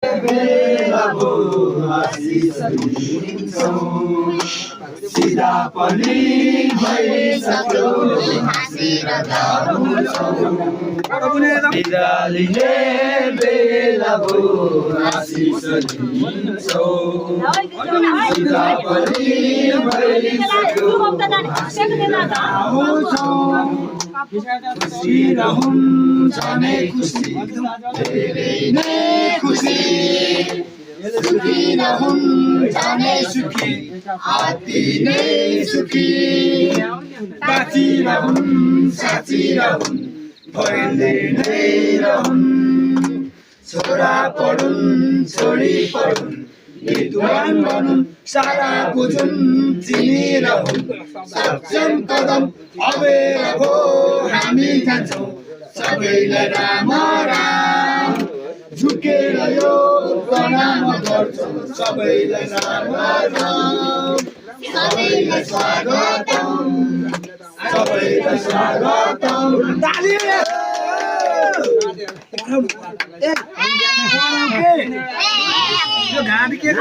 बेलाबो आशिष दिन्छौँ सिधा पनि भइसक्यो हाँसेर गाउँछौँ बिदा लिने बेलाबो आशिष दिन्छौँ सिधा पनि भइसक्यो हाँसेर गाउँछौँ खुसी रहौँ जाने खुसी धेरै नै खुसी सुखी रहौँ जाने सुखी अति नै सुखी बाँचिरहौँ साँचिरहौँ भइले नै रहौँ छोरा पढुन् छोरी पढुन् विद्वान बनुन् सारा बुझुन् चिनिरहौँ सक्षम कदम अबेर भो हामी जान्छौँ सबैलाई राम राम झुकेर यो प्रणाम गर्छौँ सबैलाई राम राम सबैलाई स्वागतम सबैलाई स्वागतम ताली यो घाँटी के